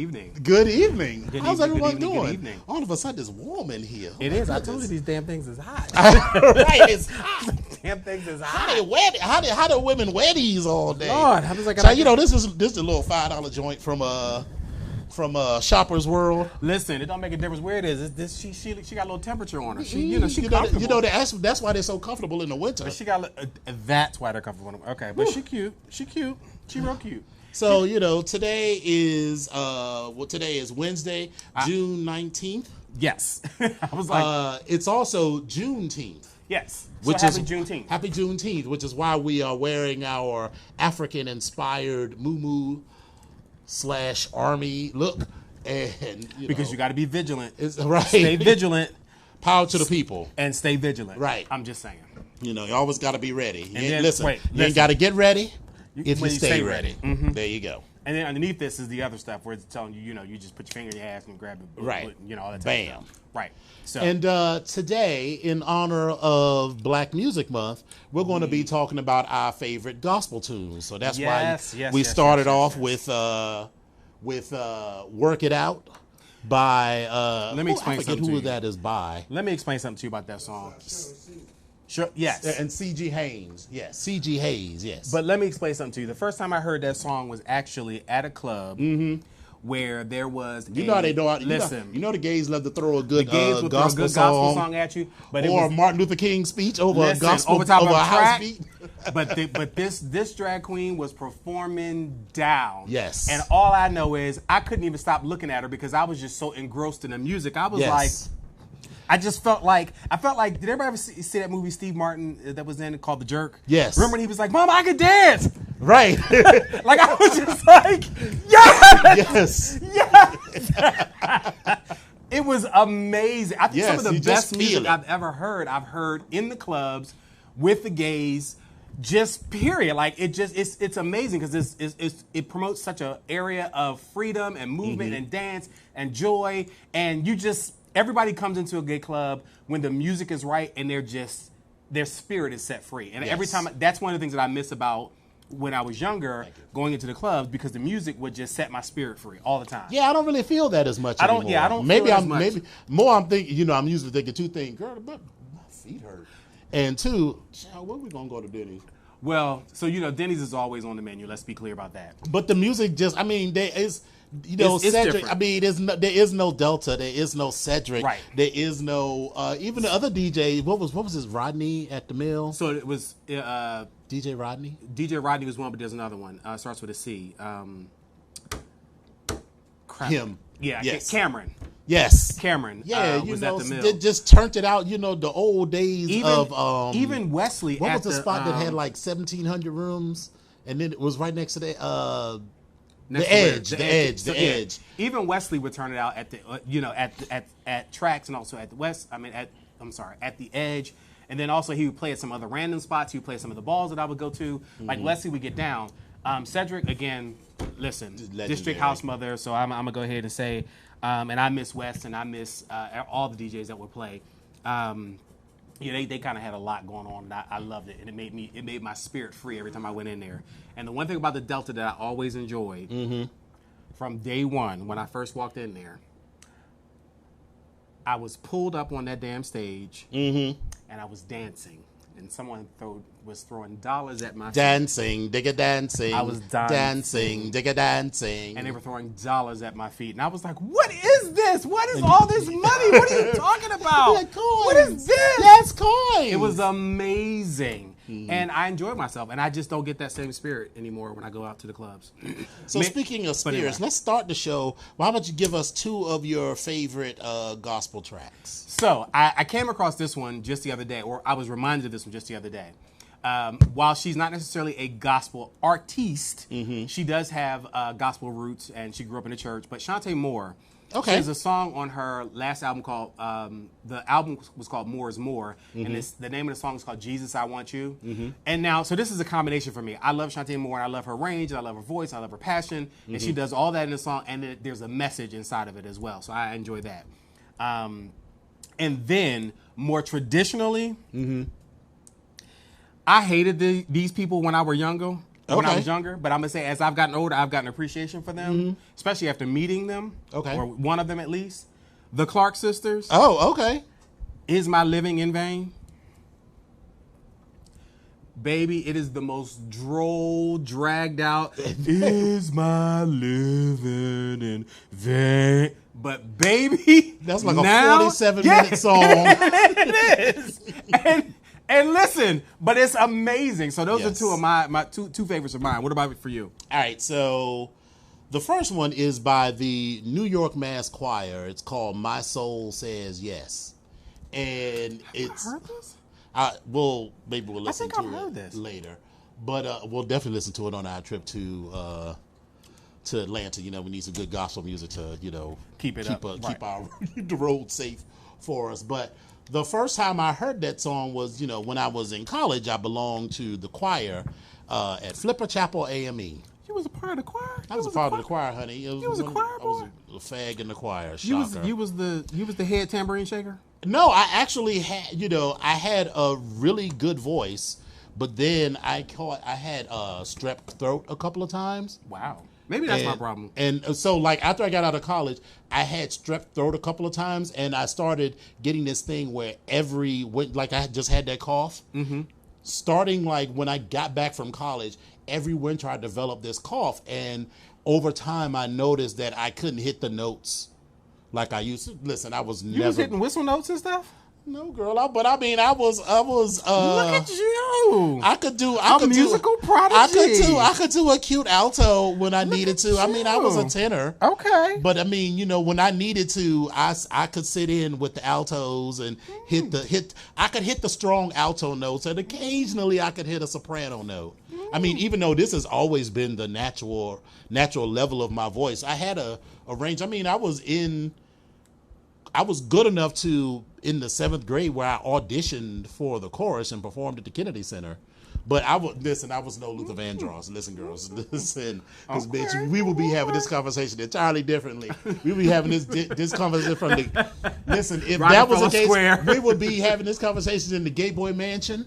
evening. Good evening. Good How's evening, everyone good evening, doing? good evening. All of a sudden, it's warm in here. It is. I told you these damn things is hot. Right, it's hot. Damn things is How hot. do women wear these all day? Lord, I was like, so this is a little $5 joint from Shoppers World. Listen, it don't make a difference where it is. She got a little temperature on her. She comfortable. That's why they're so comfortable in the winter. But she got that's why they're comfortable. Okay, but she cute. She cute. She real cute. So today is Wednesday, June 19th. Yes, I was like, it's also Juneteenth. yes. Which so is happy Juneteenth. Happy Juneteenth, which is why we are wearing our African-inspired muumuu / army look, and Because you got to be vigilant. it's right. Stay vigilant Power to the people. and stay vigilant. Right. I'm just saying. You always got to be ready. You then- listen, wait, you listen. ain't got to get ready if when you you stay stay ready. ready. There you go. And then underneath this is the other stuff where it's telling you, you just put your finger in your ass and grab it. Right. All that type Bam. of stuff. Right. So. And today, in honor of Black Music Month, we're going to be talking about our favorite gospel tunes. So that's why we started off with "Work It Out" by. Let me explain I forget something to who you. that is by. Let me explain something to you about that song. Sure. Yes. And C.G. Haynes. Yes. C.G. Hayes. Yes. But let me explain something to you. The first time I heard that song was actually at a club where there was. you know how they know. Listen. You know the gays love to throw a good Gays would throw a gospel good gospel song at you, but it or was a Martin Luther King speech over a gospel over top of a a house track. beat. but this drag queen was performing down. Yes. And all I know is I couldn't even stop looking at her because I was just so engrossed in the music. I was like, I felt like, did everybody ever see that movie Steve Martin that was in called The Jerk? Yes. Remember when he was like, Mama, I could dance. Right. Like I was just like, yes. Yes. It was amazing. I think Yes, some of the you just best music feel it. I've ever heard, I've heard in the clubs with the gays, just period. Like it's amazing because it promotes such an area of freedom and movement Mm-hmm. and dance and joy, and everybody comes into a gay club when the music is right and their spirit is set free. And every Yes. time, that's one of the things that I miss about when I was younger, going into the clubs, because the music would just set my spirit free all the time. Yeah, I don't really feel that as much. I don't- anymore. yeah, I don't Maybe feel it I'm as much. maybe more. I'm thinking. I'm usually thinking two things. Girl, but my feet hurt. And two, child, where we gonna go to Denny's? Well, so Denny's is always on the menu. Let's be clear about that. But the music just. I mean, there is. It's Cedric. different. I mean, there is no Delta. There is no Cedric. Right. There is no even the other DJ. What was his Rodney at the Mill? So it was DJ Rodney. DJ Rodney was one, but there's another one. Starts with a C. Crap. Him. Yeah, Yes. Cameron. Yes. Cameron. Yeah, was at the Mill. they just turned it out. The old days of even Wesley. What at was the spot that had um, like 1,700 rooms, and then it was right next to the next to the where- edge. So, yeah, even Wesley would turn it out at the at tracks and also at the at the edge, and then also he would play at some other random spots. He would play some of the balls that I would go to. Like Wesley would get down. Cedric again. Listen, legendary. District House Mother. So I'm gonna go ahead and say, and I miss West and I miss all the DJs that would play. They kind of had a lot going on, and I loved it, and it made my spirit free every time I went in there. And the one thing about the Delta that I always enjoyed from day one when I first walked in there, I was pulled up on that damn stage, and I was dancing, and someone was throwing dollars at my feet. Dancing, digga dancing. I was dancing, digga dancing. And they were throwing dollars at my feet. And I was like, what is this? What is all this money? What are you talking about? Like coins. What is this? That's coins. It was amazing. And I enjoyed myself. And I just don't get that same spirit anymore when I go out to the clubs. So speaking of spirits, let's start the show. Why don't you give us two of your favorite gospel tracks? So I came across this one just the other day, or I was reminded of this one just the other day. While she's not necessarily a gospel artiste, she does have gospel roots, and she grew up in the church. But Shantae Moore, she has a song on her last album called, the album was called More is More, and the name of the song is called Jesus, I Want You. And now, so this is a combination for me. I love Shantae Moore, and I love her range, and I love her voice, I love her passion, and she does all that in the song, and there's a message inside of it as well. So I enjoy that. And then, more traditionally, I hated these people when I were younger. when I was younger, but I'm gonna say as I've gotten older, I've gotten appreciation for them, especially after meeting them, or one of them at least. The Clark Sisters. Oh, okay. Is My Living in Vain? Baby, it is the most droll, dragged out. Is my living in vain? But baby, that's like a 47-minute song. It is. And listen, but it's amazing. So those are two of my two favorites of mine. What about it for you? All right, so the first one is by the New York Mass Choir. It's called My Soul Says Yes. And it's... Have you heard this? Maybe we'll listen to it later. But we'll definitely listen to it on our trip to Atlanta. You know, we need some good gospel music to, keep the road safe for us. But the first time I heard that song was, when I was in college. I belonged to the choir at Flipper Chapel AME. You was a part of the choir? I was a part of the choir, honey. You was a choir boy? I was a fag in the choir. Shocker. You was the head tambourine shaker? No, I actually had, I had a really good voice, but then I had strep throat a couple of times. Wow. Maybe that's my problem. And so, like, after I got out of college, I had strep throat a couple of times, and I started getting this thing where I just had that cough. Mm-hmm. Starting, like, when I got back from college, every winter I developed this cough, and over time I noticed that I couldn't hit the notes like I used to. Listen, I was never... You was hitting whistle notes and stuff? No, girl. I was. Look at you. I could do a musical prodigy. I could do a cute alto when I needed to. I mean, I was a tenor. Okay. But I mean, when I needed to, I could sit in with the altos and I could hit the strong alto notes, and occasionally I could hit a soprano note. I mean, even though this has always been the natural level of my voice, I had a range. I mean, I was good enough to, in the 7th grade, where I auditioned for the chorus and performed at the Kennedy Center. But I was no Luther Vandross. Listen, girls, listen, because bitch, we will be having this conversation entirely differently. We will be having this conversation from the. Listen, if that was the case, we would be having this conversation in the Gay Boy Mansion.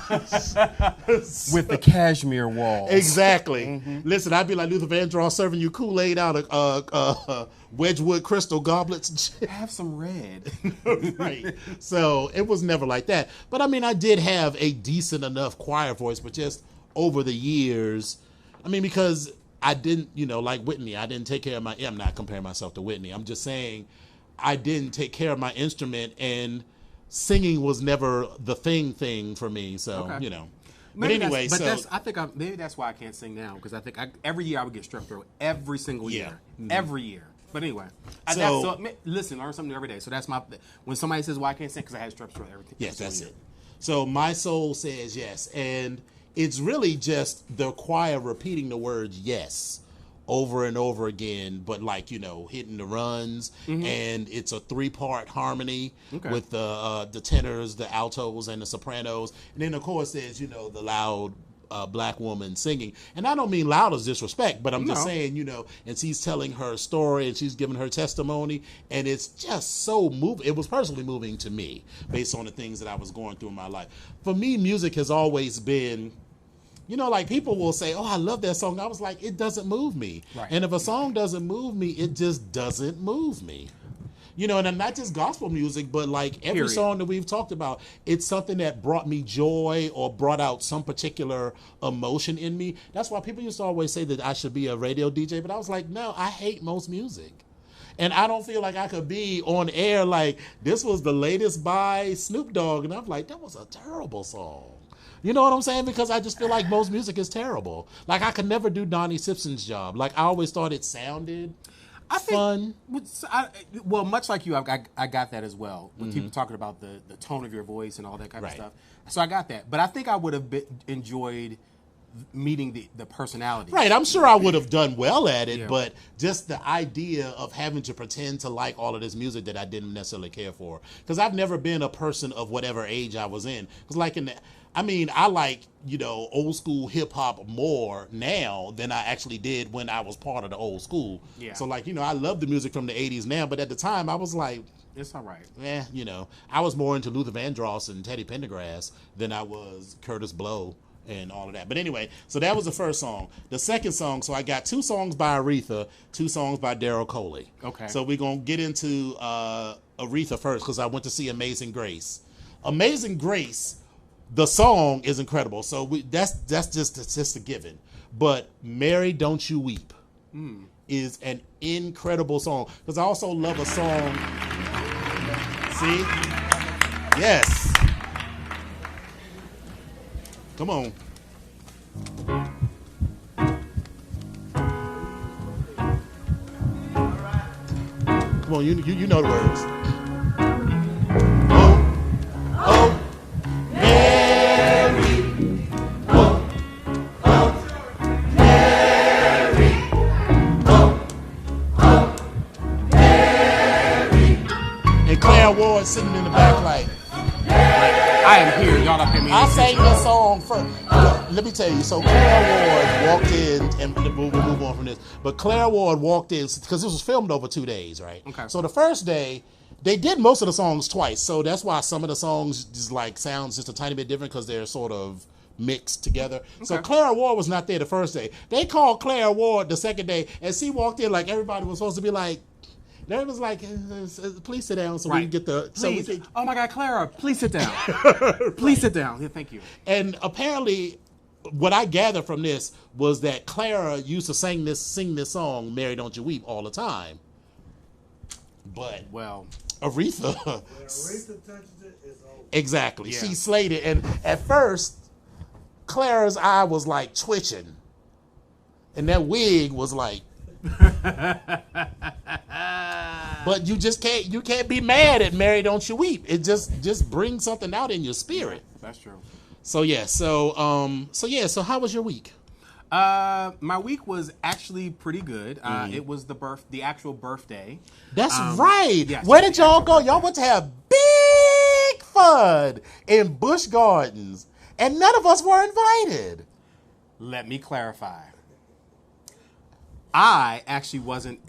With the cashmere walls. Exactly. Mm-hmm. Listen, I'd be like Luther Vandross serving you Kool-Aid out of Wedgwood crystal goblets and shit. Have some red. Right. So it was never like that. But I mean, I did have a decent enough choir voice, but just over the years, I mean, because I didn't, like Whitney, I didn't take care of I'm not comparing myself to Whitney. I'm just saying I didn't take care of my instrument, and singing was never the thing for me. So, But anyway, maybe that's why I can't sing now, because I think every year I would get strep throat every single year. Mm-hmm. Every year. But anyway, listen, learn something new every day. So that's when somebody says why I can't sing, because I had strep throat everything. Yes, that's it. So My Soul Says Yes. And it's really just the choir repeating the words yes over and over again, but hitting the runs. Mm-hmm. And it's a 3-part harmony with the tenors, the altos, and the sopranos. And then of course there's the loud black woman singing. And I don't mean loud as disrespect, but I'm just saying, and she's telling her story and she's giving her testimony, and it's just so moving. It was personally moving to me based on the things that I was going through in my life. For me, music has always been, like people will say, oh, I love that song. I was like, it doesn't move me. Right. And if a song doesn't move me, it just doesn't move me. And not just gospel music, but like every song that we've talked about, it's something that brought me joy or brought out some particular emotion in me. That's why people used to always say that I should be a radio DJ, but I was like, no, I hate most music. And I don't feel like I could be on air like, this was the latest by Snoop Dogg. And I'm like, that was a terrible song. You know what I'm saying? Because I just feel like most music is terrible. Like, I could never do Donnie Simpson's job. Like, I always thought it sounded fun. Much like you, I got that as well. When people talking about the tone of your voice and all that kind of stuff. So I got that. But I think I would have enjoyed meeting the personality. Right. I'm sure I would have done well at it, but just the idea of having to pretend to like all of this music that I didn't necessarily care for. Because I've never been a person of whatever age I was in. Because I like, old school hip hop more now than I actually did when I was part of the old school. Yeah. So I love the music from the 80s now, but at the time I was like, it's all right. I was more into Luther Vandross and Teddy Pendergrass than I was Curtis Blow and all of that. But anyway, so that was the first song. The second song, so I got 2 songs by Aretha, 2 songs by Daryl Coley. Okay. So we're going to get into Aretha first because I went to see Amazing Grace. Amazing Grace, the song is incredible. So that's just a given. But Mary, Don't You Weep is an incredible song because I also love a song. See? Yes. Come on. Come on, you know the words. Oh, Mary. Mary. Mary. And Claire Ward sitting in the back like, I am here. Y'all not paying me. I sang this song first. Let me tell you. So Claire Ward walked in, and we'll move on from this. But Claire Ward walked in because this was filmed over 2 days, right? Okay. So the first day, they did most of the songs twice. So that's why some of the songs just like sounds just a tiny bit different because they're sort of mixed together. Okay. So Claire Ward was not there the first day. They called Claire Ward the second day, and she walked in like everybody was supposed to be like. They was like, please sit down so we can get the... Please. So we can, oh my God, Clara, please sit down. Please sit down. Yeah, thank you. And apparently, what I gathered from this was that Clara used to sing this song, Mary Don't You Weep, all the time. But well, Aretha... Aretha touches it, it's over. Exactly. Yeah. She slayed it. And at first, Clara's eye was like twitching. And that wig was like... But you can't be mad at Mary Don't You Weep. It just brings something out in your spirit. That's true. So so how was your week? My week was actually pretty good. It was the actual birthday. That's right. yes, Where did y'all go? Y'all went to have big fun in Busch Gardens, and none of us were invited. Let me clarify. I actually wasn't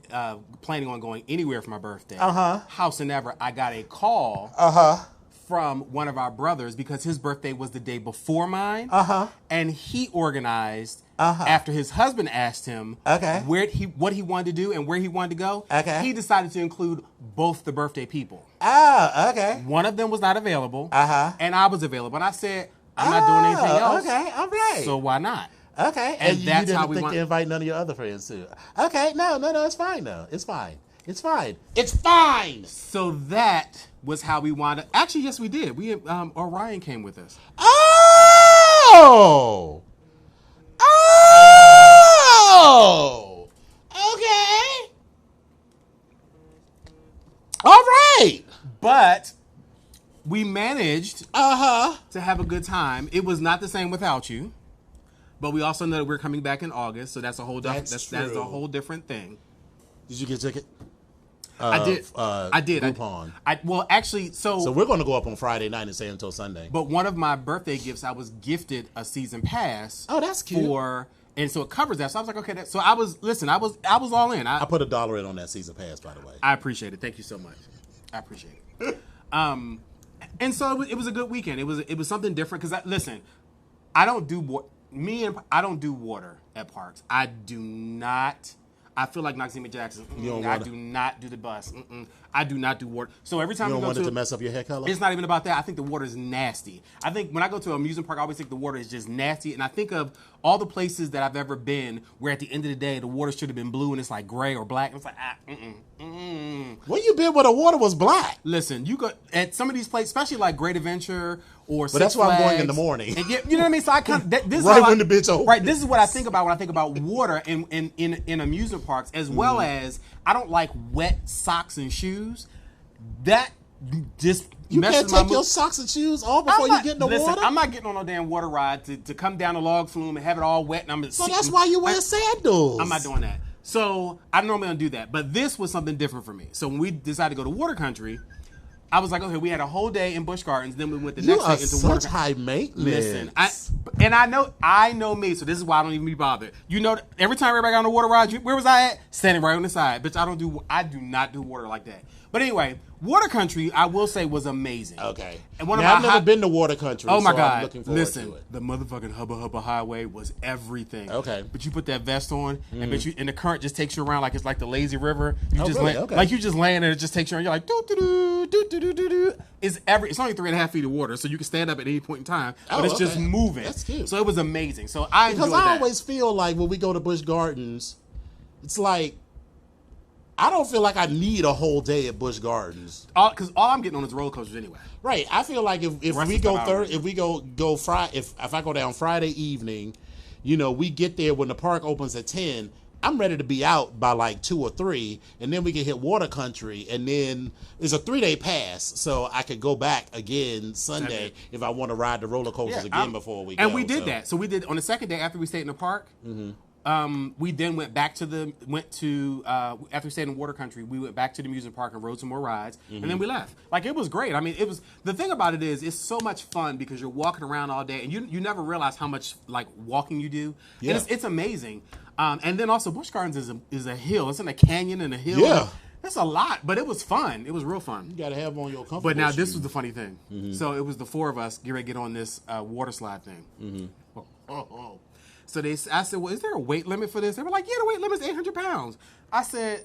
planning on going anywhere for my birthday. Howsoever, I got a call from one of our brothers because his birthday was the day before mine. And he organized after his husband asked him what he wanted to do and where he wanted to go. He decided to include both the birthday people. One of them was not available, and I was available. And I said, I'm not doing anything else. Okay, all right. So why not? Okay, and you that's didn't how we think want to invite none of your other friends too. Okay, no, it's fine though. It's fine. It's fine. So that was how we wanted. Actually, yes, we did. We Orion came with us. Oh. Okay. All right. But we managed to have a good time. It was not the same without you. But we also know that we're coming back in August, so that's a whole different. That's a whole different thing. Did you get a ticket? I did. Groupon. Well, actually, so we're going to go up on Friday night and stay until Sunday. But one of my birthday gifts, I was gifted a season pass. Oh, that's cute. And so it covers that. So I was like, okay. So I was all in. I put $1 in on that season pass, by the way. I appreciate it. Thank you so much. I appreciate it. And so it was a good weekend. It was something different because listen, I don't do water at parks. I do not. I feel like Noxeema Jackson. I do not do the bus. I do not do water. So every time you we don't go want it to mess up your hair color? It's not even about that. I think the water is nasty. I think when I go to an amusement park, I always think the water is just nasty. And I think of all the places that I've ever been where at the end of the day, the water should have been blue and it's like gray or black. And it's like, Where you been where the water was black? Listen, you go at some of these places, especially like Great Adventure or But that's why I'm going in the morning. And you know what I mean? So I kind of this right is when the bitch opens. Right. This is what I think about when I think about water in amusement parks, as well as I don't like wet socks and shoes. That just you messes can't my take your socks and shoes off before you get in the water. I'm not getting on no damn water ride to come down a log flume and have it all wet. And I'm so that's why you wear sandals. I'm not doing that. So I normally don't do that, but this was something different for me. So when we decided to go to Water Country, I was like, okay, we had a whole day in Busch Gardens, then we went the next day into Water Country. High maintenance. Listen, I know me, so this is why I don't even be bothered. You know, every time everybody got on the water ride, where was I at? Standing right on the side. Bitch, I do not do water like that. But anyway, Water Country, I will say, was amazing. Okay. And one now, of I've never been to Water Country. Oh my so God! I'm looking forward Listen, to it. the motherfucking Hubba Hubba Highway was everything. Okay. But you put that vest on, and the current just takes you around like it's like the lazy river. You just really? land, Okay. like you just land and it just takes you around. You're like doo doo doo doo doo doo doo. It's only 3.5 feet of water, so you can stand up at any point in time. But it's just okay. moving. That's cute. So it was amazing. So I Because enjoyed I that. always feel like when we go to Busch Gardens, it's like I don't feel like I need a whole day at Busch Gardens. Because all I'm getting on is roller coasters anyway. Right. I feel like if rest we of the go time, if we go Friday, if I go down Friday evening, we get there when the park opens at 10. I'm ready to be out by like 2 or 3, and then we can hit Water Country, and then it's a 3-day pass, so I could go back again Sunday if I want to ride the roller coasters again before we go. And we did that. So we did on the second day after we stayed in the park. We then went back to after we stayed in Water Country, we went back to the amusement park and rode some more rides, and then we left. Like, it was great. I mean, it was, the thing about it is it's so much fun because you're walking around all day and you never realize how much like walking you do. Yeah. And it's amazing. And then also Busch Gardens is a hill. It's in a canyon and a hill. Yeah. That's a lot, but it was fun. It was real fun. You got to have on your comfortable But now shoes. this was the funny thing. So it was the 4 of us get on this water slide thing. So I said, well, is there a weight limit for this? They were like, yeah, the weight limit is 800 pounds. I said,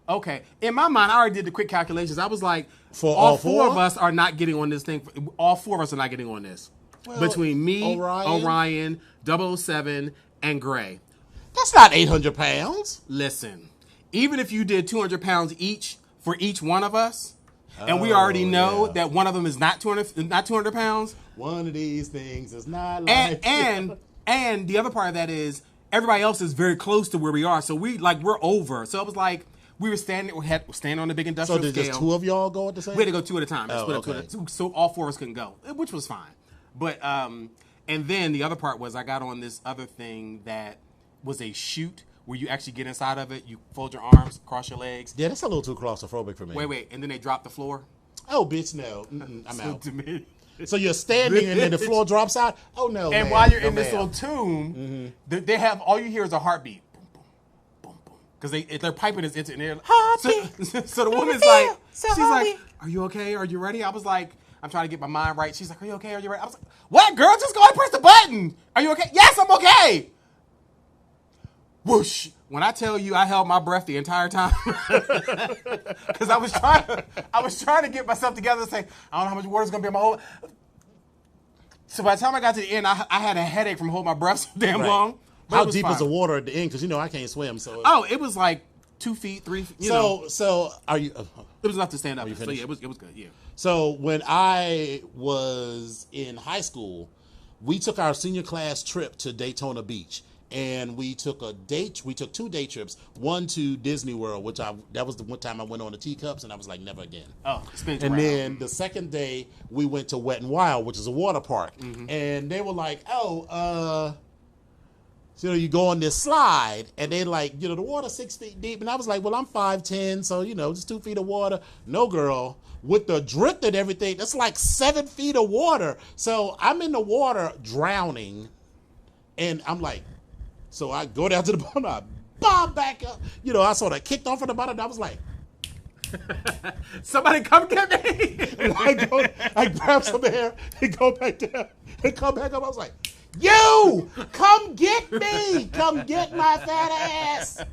okay. In my mind, I already did the quick calculations. I was like, For all all 4 four? of us are not getting on this thing. All 4 of us are not getting on this. Well, Between me, Orion. Orion, 007, and Gray. That's not 800 pounds. Listen, even if you did 200 pounds each for each one of us, and we already know yeah. that one of them is not 200 pounds, One of these things is not like and the other part of that is everybody else is very close to where we are, so we're over. So it was like we were standing on the big So industrial did scale. just 2 of y'all go at the same? We had to go 2 at a time. Oh, Split up 2 okay. at a time. So all 4 of us couldn't go, which was fine. But and then the other part was I got on this other thing that was a chute where you actually get inside of it. You fold your arms, cross your legs. Yeah, that's a little too claustrophobic for me. Wait, and then they drop the floor. Oh, bitch, no. I'm So out. to me. So you're standing and then the floor drops out? Oh, no, And ma'am. while you're No, in this ma'am. little tomb, they have all you hear is a heartbeat. Boom, boom, boom, boom. Because they're piping this into there. So the woman's like, she's like, are you okay? Are you ready? I was like, I'm trying to get my mind right. She's like, are you okay? Are you ready? I was like, what, girl? Just go and press the button. Are you okay? Yes, I'm okay. Whoosh. When I tell you I held my breath the entire time, because I was trying to get myself together and say, I don't know how much water is going to be in my whole. So by the time I got to the end, I had a headache from holding my breath so damn Right. long. But How it was deep fine. is the water at the end? Because, I can't swim. So, It was like 2 feet, 3 feet. so are you... It was enough to stand up. you So finished? yeah, it was good. Yeah. So when I was in high school, we took our senior class trip to Daytona Beach. And we took 2 day trips. One to Disney World, that was the one time I went on the teacups, and I was like, never again. Oh, spins And around. then the second day, we went to Wet and Wild, which is a water park. And they were like, you go on this slide, and they like, the water's 6 feet deep. And I was like, well, I'm 5'10", so, just 2 feet of water. No, girl. With the drift and everything, that's like 7 feet of water. So I'm in the water drowning, and I'm like, so I go down to the bottom, I bomb back up. I sort of kicked off at the bottom, and I was like, Somebody come get me. I grab some air and go back down and come back up. I was like, you, come get me. Come get my fat ass.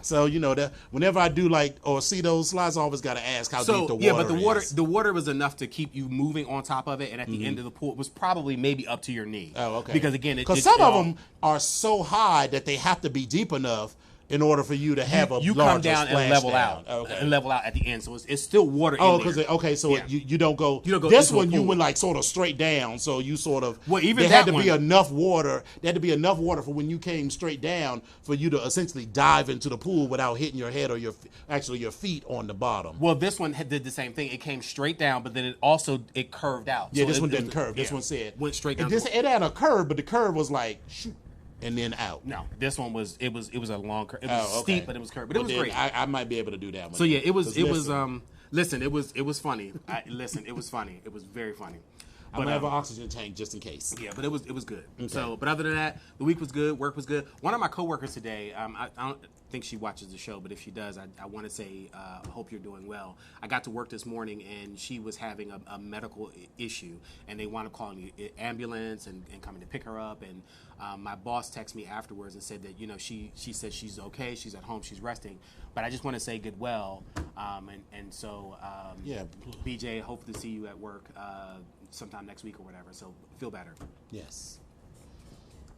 So, that whenever I do or see those slides, I always got to ask how deep the water is. Yeah, but the water was enough to keep you moving on top of it, and at the end of the pool, it was probably maybe up to your knee. Oh, okay. Because again, some of them are so high that they have to be deep enough in order for you to have a you larger come down and splash level down. out, Okay. and level out at the end, so it's still water. Oh, in there. because so Yeah. you don't go. You don't go This into a one you pool. went sort of straight down, so you sort of. Well, even there had that to be one- enough water. There had to be enough water for when you came straight down for you to essentially dive into the pool without hitting your head or your feet on the bottom. Well, this one did the same thing. It came straight down, but then it curved out. Yeah, So this it- one it didn't was- curve. This yeah. one said went straight down. It had a curve, but the curve was like shoot and then out. No, this one was a long curve. It was Oh, okay. steep, but it was curved. But Well, it was then great. I might be able to do that one. So yeah, it was 'Cause listen, listen, it was funny. It was funny. It was very funny. I'm gonna have an oxygen tank just in case. Yeah, but it was good. So, but other than that, the week was good. Work was good. One of my coworkers today, I don't think she watches the show, but if she does, I want to say, I hope you're doing well. I got to work this morning, and she was having a medical issue, and they wound up calling the ambulance and coming to pick her up. And my boss texted me afterwards and said that, you know, she said she's okay, she's at home, she's resting. But I just want to say goodwill, and so Yeah. BJ, hope to see you at work sometime next week or whatever. So feel better. Yes.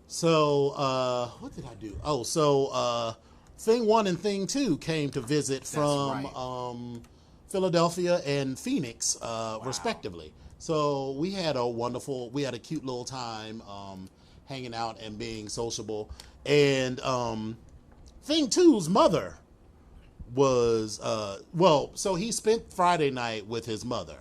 So, what did I do? Oh, so Thing 1 and Thing 2 came to visit from right. Philadelphia and Phoenix, respectively. So we had a cute little time hanging out and being sociable. And Thing 2's mother was, so he spent Friday night with his mother.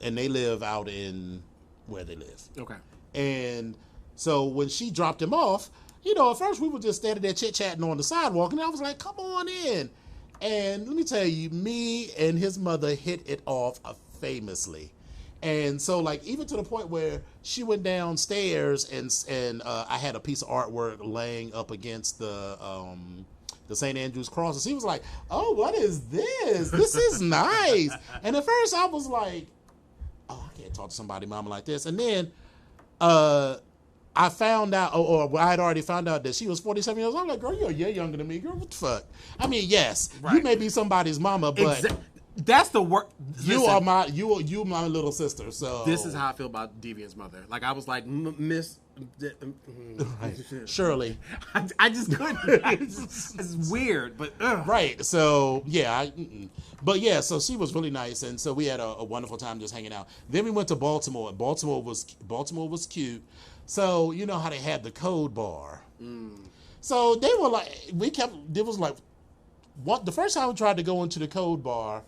And they live out in where they live. Okay. And so when she dropped him off, you know, at first we were just standing there chit-chatting on the sidewalk, and I was like, come on in. And let me tell you, me and his mother hit it off famously. And so, like, even to the point where she went downstairs and I had a piece of artwork laying up against the St. Andrew's cross. And she was like, oh, what is this? This is nice. And at first I was like, oh, I can't talk to somebody, mama, like this. And then I found out, or I had already found out that she was 47 years old. I'm like, girl, you're a year younger than me. Girl, what the fuck? I mean, yes, Right. you may be somebody's mama, but That's the work. you are my little sister. So This is how I feel about Deviant's mother. Like, I was like, Miss. Shirley. I just couldn't. It's weird, but ugh. Right. So yeah, but yeah. So she was really nice, and so we had a wonderful time just hanging out. Then we went to Baltimore. Baltimore was cute. So you know how they had the Code Bar. So they were like, there was like, the first time we tried to go into the Code Bar,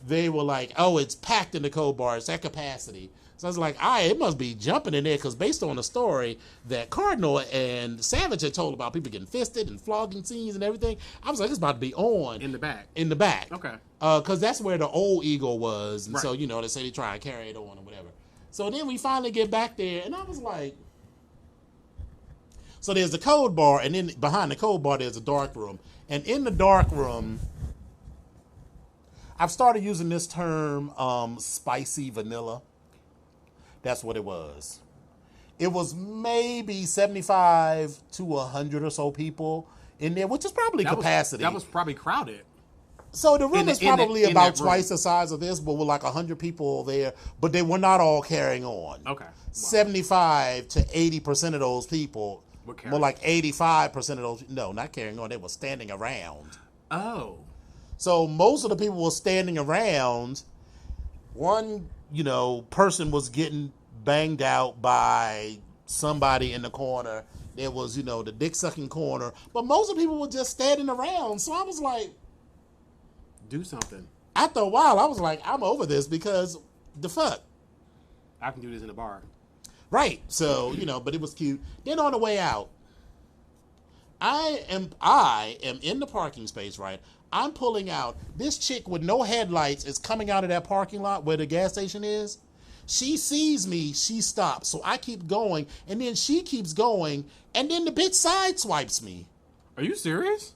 they were like, oh, it's packed in the Code Bar. It's at capacity. So I was like, it must be jumping in there, because based on the story that Cardinal and Savage had told about people getting fisted and flogging scenes and everything, I was like, it's about to be on. In the back. In the back. Okay. Because that's where the old Eagle was. And Right. so, you know, they say they try and carry it on or whatever. So then we finally get back there, and I was like, so there's the Code Bar, and then behind the Code Bar, there's a dark room. And in the dark room, I've started using this term, spicy vanilla. That's what it was. It was maybe 75 to 100 or so people in there, which is probably capacity. That was probably crowded. So the room is probably in about that room. twice the size of this, but with like 100 people there, but they were not all carrying on. Okay. Wow. 75 to 80% of those people, Were carrying. more like 85% of those, no, not carrying on, they were standing around. Oh. So most of the people were standing around. One, person was getting banged out by somebody in the corner. There was, the dick sucking corner. But most of the people were just standing around. So I was like, Do something. after a while, I was like, I'm over this, because the fuck. I can do this in a bar. Right. So, but it was cute. Then on the way out, I am in the parking space, right? I'm pulling out. This chick with no headlights is coming out of that parking lot where the gas station is. She sees me, she stops. So I keep going, and then she keeps going, and then the bitch sideswipes me. Are you serious?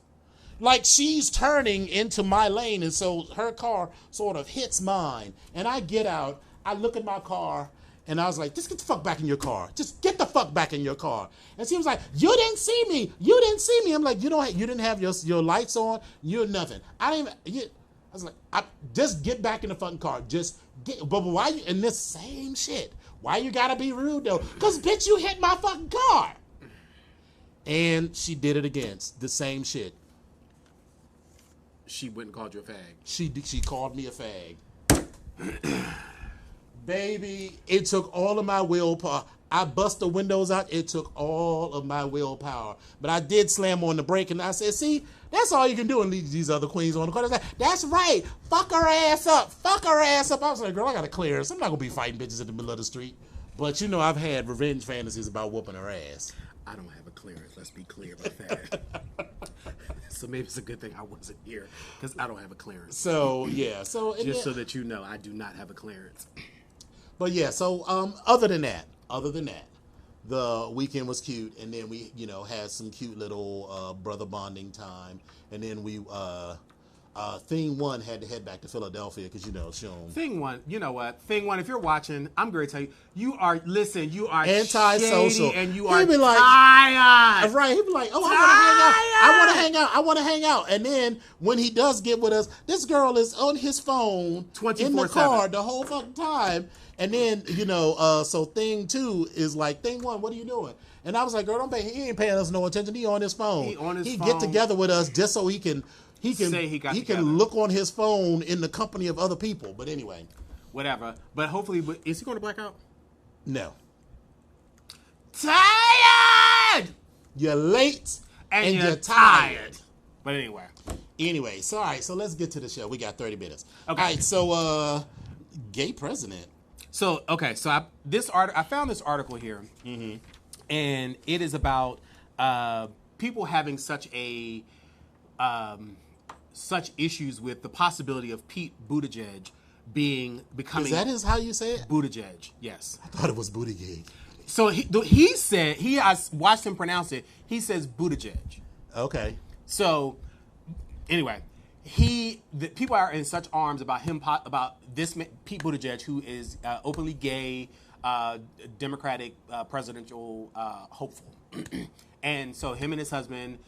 Like she's turning into my lane, and so her car sort of hits mine. And I get out, I look at my car, and I was like, just get the fuck back in your car. Just get the fuck back in your car. And she was like, you didn't see me. You didn't see me. I'm like, you didn't have your lights on. You're nothing. I was like, just get back in the fucking car. Just get, but why you, in this same shit, why you gotta be rude though? Because bitch, you hit my fucking car. And she did it again. The same shit. She went and called you a fag. She called me a fag. Baby, it took all of my willpower. I bust the windows out. It took all of my willpower. But I did slam on the brake, and I said, see, that's all you can do and leave these other queens on the corner. I was like, that's right. Fuck her ass up. Fuck her ass up. I was like, girl, I got to clear this. I'm not going to be fighting bitches in the middle of the street. But, I've had revenge fantasies about whooping her ass. I don't have a clearance. Let's be clear about that. So maybe it's a good thing I wasn't here, because I don't have a clearance. So, yeah. So Just so that you know, I do not have a clearance. But yeah, so other than that, the weekend was cute, and then we, had some cute little brother bonding time, and then we Thing One had to head back to Philadelphia because she don't. Thing One, you know what? Thing One, if you're watching, I'm going to tell you, you are Antisocial. shady and you are He'd be like, tired. Right, he'd be like, "Oh, I want to hang out." And then when he does get with us, this girl is on his phone in the 24/7. car the whole fucking time. And then so Thing Two is like, "Thing One, what are you doing?" And I was like, "Girl, don't pay. He ain't paying us no attention. He on his phone. He phone. get together with us just so he can Say he got together. can look on his phone in the company of other people." But anyway, whatever. But hopefully, is he going to black out? no. Tired. You're late And you're you're tired. But anyway. Anyway, so all right, so let's get to the show. We got 30 minutes. Okay. All right, so gay president. So okay, so I found this article here, and it is about people having such issues with the possibility of Pete Buttigieg becoming. Is that how you say it? Buttigieg? Yes. I thought it was Buttigieg. So he said I watched him pronounce it. He says Buttigieg. Okay. So anyway, people are in such arms about Pete Buttigieg, who is openly gay, Democratic presidential hopeful, and so him and his husband,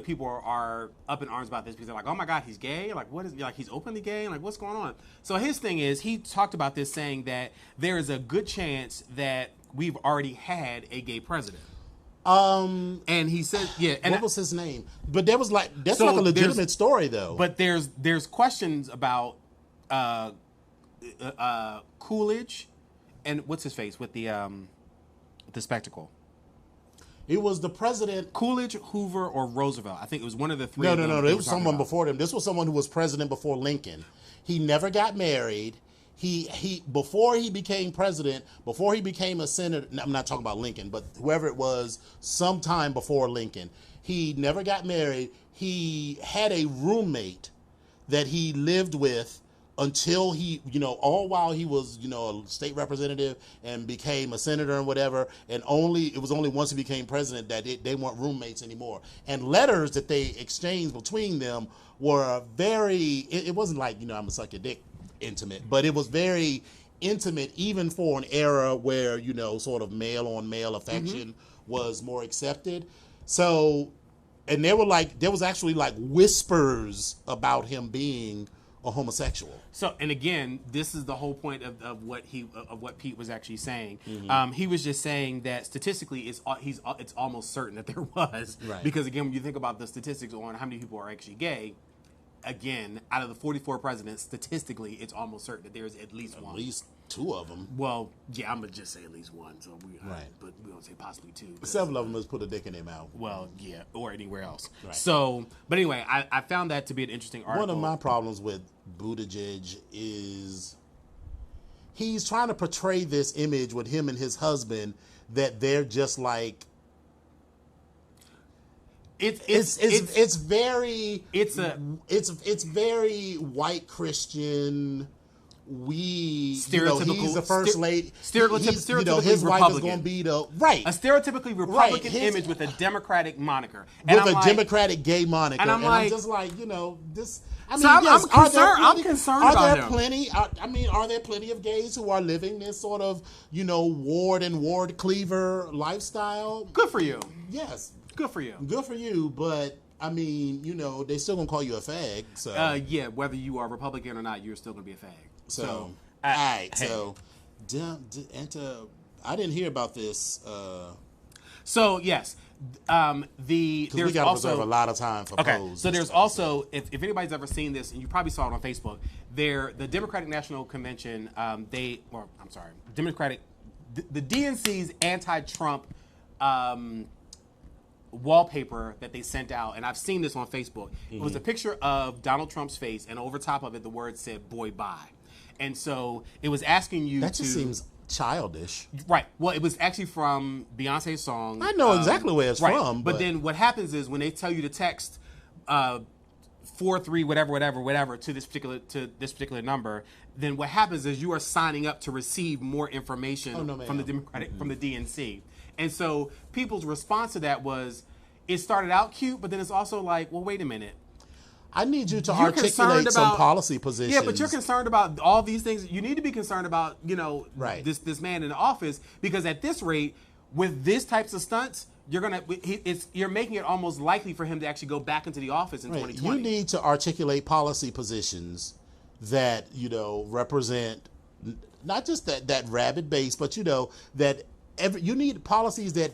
people are up in arms about this because they're like, oh my God, he's gay. Like, what is he's openly gay? Like, what's going on? So his thing is, he talked about this, saying that there is a good chance that we've already had a gay president. And he said, yeah. And what was his name? But that's like a So legitimate story, though. But there's questions about Coolidge and what's his face with the spectacle. it was the president. Coolidge, Hoover, or Roosevelt. I think it was one of the three. No. of them It they were was talking someone about. before them. This was someone who was president before Lincoln. He never got married. He before he became president, before he became a senator. I'm not talking about Lincoln, but whoever it was, sometime before Lincoln, he never got married. He had a roommate that he lived with until he, all while he was, a state representative and became a senator and whatever. And it was only once he became president that they weren't roommates anymore. And letters that they exchanged between them were very, it wasn't like, I'm gonna suck your dick intimate, but it was very intimate even for an era where, sort of male on male affection was more accepted. So, and there was actually whispers about him being a homosexual. So, and again, this is the whole point of what Pete was actually saying. He was just saying that statistically, it's almost certain that there was, Right. Because again, when you think about the statistics on how many people are actually gay, again, out of the 44 presidents, statistically, it's almost certain that there's at least one. At least two of them. Well, yeah, I'm gonna just say at least one. So Right. but we don't say possibly two. Several of them has put a dick in their mouth. Well, yeah, or anywhere else. Right. So, but anyway, I found that to be an interesting article. One of my problems with Buttigieg is he's trying to portray this image with him and his husband that they're just like it's very white Christian. He's the first lady. Stereotypically his wife is Republican. going to be the right. A stereotypically Republican His- image with a Democratic moniker. And With I'm a like, Democratic gay moniker, and I'm like- just like this. I mean, So I'm yes, concerned- I'm concerned are about there him. plenty? Are there plenty of gays who are living this sort of Ward and Ward Cleaver lifestyle? Good for you. Yes, Good for you. good for you. But I mean, they still gonna call you a fag. So Yeah, whether you are Republican or not, you're still going to be a fag. So, all I- right. hey. So, I didn't hear about this So yes, because we there's got to also reserve a lot of time for okay. polls So and there's stuff. also if anybody's ever seen this, and you probably saw it on Facebook, the Democratic National Convention, the DNC's anti-Trump wallpaper that they sent out, and I've seen this on Facebook. It was a picture of Donald Trump's face, and over top of it, the word said "Boy, bye." And so it was asking you that to just seems childish. right. Well, it was actually from Beyonce's song. I know exactly where it's right. from, But but then what happens is when they tell you to text 4-3 whatever to this particular number, then what happens is you are signing up to receive more information from the Democratic from the DNC. And so people's response to that was, it started out cute, but then it's also like, well, wait a minute. I need you to You're articulate concerned some about- policy positions. Yeah, but you're concerned about all these things. You need to be concerned about, Right. this man in the office, because at this rate, with this types of stunts, you're making it almost likely for him to actually go back into the office in Right. 2020. You need to articulate policy positions that, represent not just that rabid base, but, that you need policies that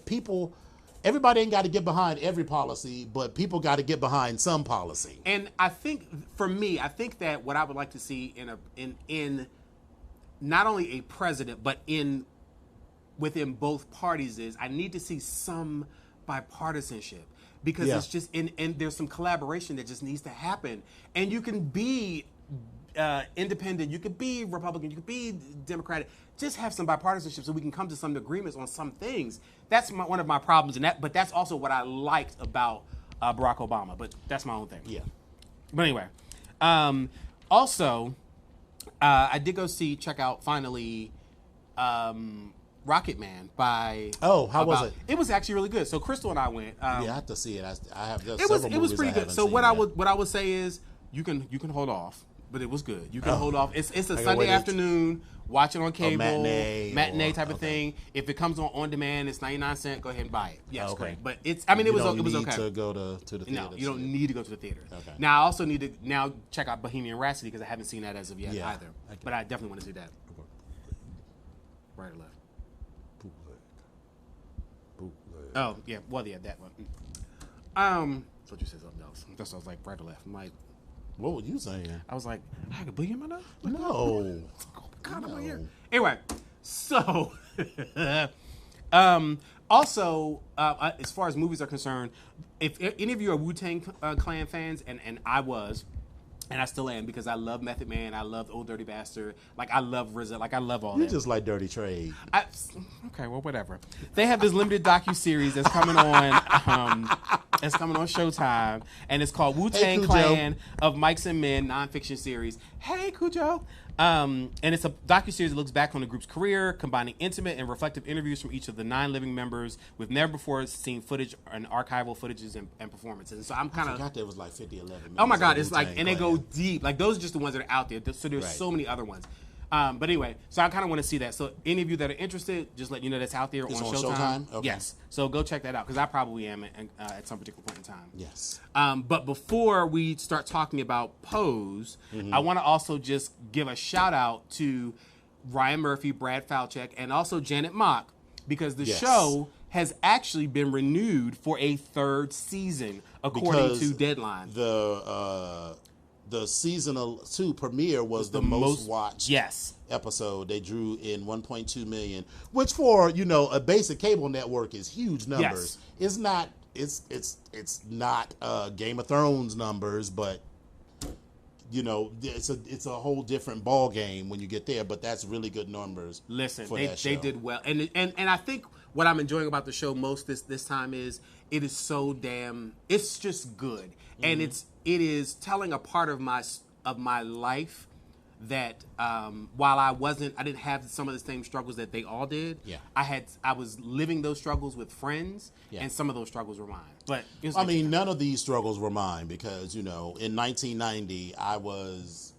everybody ain't got to get behind every policy, but people got to get behind some policy. And I think, for me, that what I would like to see in not only a president, but within both parties is, I need to see some bipartisanship, because it's just and there's some collaboration that just needs to happen. And you can be independent, you could be Republican, you could be Democratic. Just have some bipartisanship so we can come to some agreements on some things. That's one of my problems, but that's also what I liked about Barack Obama. But that's my own thing. Yeah. But anyway, also, I did go check out finally Rocket Man by. Oh, how was it? It was actually really good. So Crystal and I went. I have to see it. I have. It was pretty good. So what I would say is you can hold off, but it was good. You can hold off. It's a Sunday afternoon. Watch it on cable, matinee type of thing. If it comes on demand, it's 99¢. Go ahead and buy it. Yes, great. But it was okay. You don't need to go to the theater. No, you don't need to go to the theater. Okay. Now I also need to check out Bohemian Rhapsody, because I haven't seen that as of yet either. Okay. But I definitely want to see that. Right or left? Bootleg. Oh yeah, well yeah, that one. I thought you said something else. That's what I was like, right or left. I'm like, What were you saying? I was like, I had a boogie in my nose. No. Oh, God, No. I'm here. Anyway, so also, as far as movies are concerned, if any of you are Wu-Tang Clan fans, and I was, and I still am, because I love Method Man, I love Old Dirty Bastard, like I love RZA, like I love all You that. just like Dirty Trade. Okay, well, whatever. They have this limited docu-series that's coming on. It's coming on Showtime, and it's called Wu-Tang Cujo. Clan of Mics and Men nonfiction series. Hey, Cujo. And it's a docu-series that looks back on the group's career, combining intimate and reflective interviews from each of the 9 living members with never before seen footage and archival footages and performances. And so I'm kind I of... forgot there was like 50, 11 minutes. Oh my God, of it's like, Wu-Tang and they Clan. go deep. Like, those are just the ones that are out there. So there's Right. so many other ones. But anyway, so I kind of want to see that. So any of you that are interested, just let you know that's out there It's on on Showtime. Showtime? Okay. Yes. So go check that out, because I probably am at some particular point in time. Yes. But before we start talking about Pose, I want to also just give a shout out to Ryan Murphy, Brad Falchuk, and also Janet Mock, because the Yes. show has actually been renewed for a 3rd season, according Because to Deadline. The season 2 premiere was the most watched Yes. episode. They drew in 1.2 million, which for a basic cable network is huge numbers. It's not not Game of Thrones numbers, but it's a whole different ball game when you get there. But that's really good numbers. Listen, for they that show. did well, and I think what I'm enjoying about the show most this time is it is so damn. It's just good, and it is telling a part of my life that while I didn't have some of the same struggles that they all did. Yeah. I was living those struggles with friends, Yeah. and some of those struggles were mine. But it was I mean, none of these struggles were mine because, in 1990, I was